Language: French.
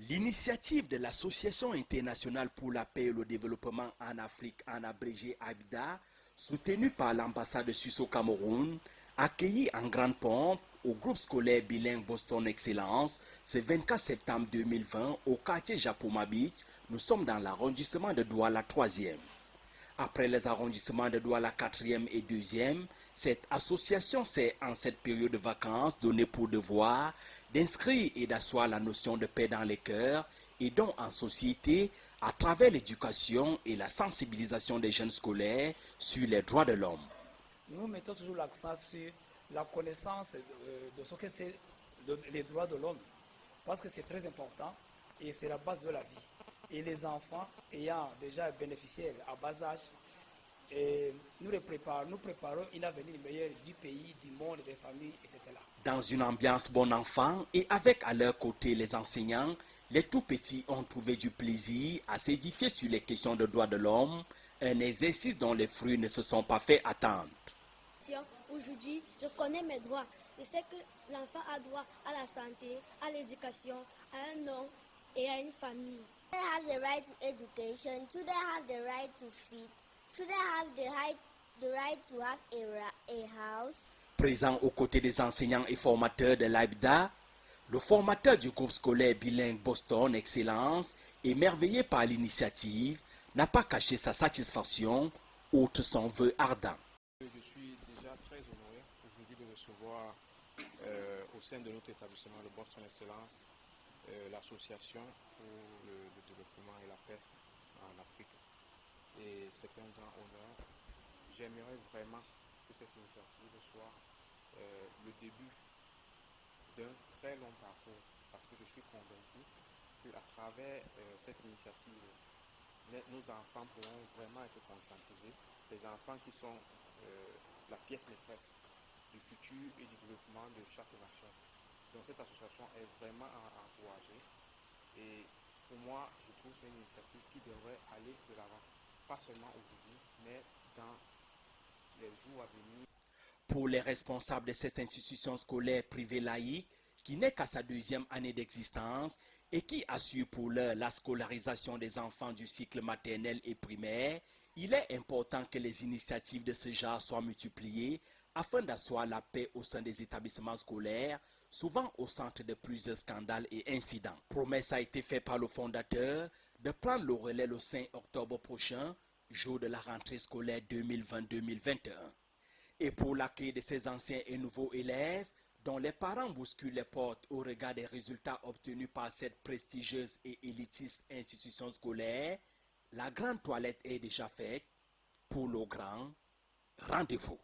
L'initiative de l'Association internationale pour la paix et le développement en Afrique, en abrégé ABIDA, soutenue par l'ambassade suisse au Cameroun, accueillie en grande pompe au groupe scolaire bilingue Boston Excellence ce 24 septembre 2020 au quartier Japoma Beach. Nous sommes dans l'arrondissement de Douala 3e. Après les arrondissements de Douala 4e et 2e, cette association s'est, en cette période de vacances, donnée pour devoir d'inscrire et d'asseoir la notion de paix dans les cœurs et donc en société à travers l'éducation et la sensibilisation des jeunes scolaires sur les droits de l'homme. Nous mettons toujours l'accent sur la connaissance de ce que c'est les droits de l'homme, parce que c'est très important et c'est la base de la vie. Et les enfants ayant déjà bénéficié à bas âge, et nous préparons un avenir meilleur du pays, du monde, des familles, etc. Dans une ambiance bon enfant et avec à leur côté les enseignants, les tout-petits ont trouvé du plaisir à s'édifier sur les questions de droits de l'homme, un exercice dont les fruits ne se sont pas fait attendre. Aujourd'hui, je connais mes droits. Je sais que l'enfant a droit à la santé, à l'éducation, à un nom et à une famille. Children have the right to education. Children have the right to feed. Children have the right to have a house. Présent aux côtés des enseignants et formateurs de l'ABIDA, le formateur du groupe scolaire bilingue Boston Excellence, émerveillé par l'initiative, n'a pas caché sa satisfaction, outre son vœu ardent. Je suis déjà très honoré aujourd'hui de recevoir au sein de notre établissement, le Boston Excellence, l'association pour le développement et la paix en Afrique. Et c'est un grand honneur. J'aimerais vraiment que cette initiative soit le début d'un très long parcours, parce que je suis convaincu qu'à travers cette initiative, nos enfants pourront vraiment être conscientisés, les enfants qui sont la pièce maîtresse du futur et du développement de chaque nation. Donc cette association est vraiment à encourager et pour moi, je trouve que c'est une initiative qui devrait aller de l'avant, pas seulement aujourd'hui, mais dans les jours à venir. Pour les responsables de cette institution scolaire privée laïque, qui n'est qu'à sa 2e année d'existence et qui assure pour l'heure la scolarisation des enfants du cycle maternel et primaire, il est important que les initiatives de ce genre soient multipliées afin d'asseoir la paix au sein des établissements scolaires, souvent au centre de plusieurs scandales et incidents. Promesse a été faite par le fondateur de prendre le relais le 5 octobre prochain, jour de la rentrée scolaire 2020-2021. Et pour l'accueil de ces anciens et nouveaux élèves, dont les parents bousculent les portes au regard des résultats obtenus par cette prestigieuse et élitiste institution scolaire, la grande toilette est déjà faite pour le grand rendez-vous.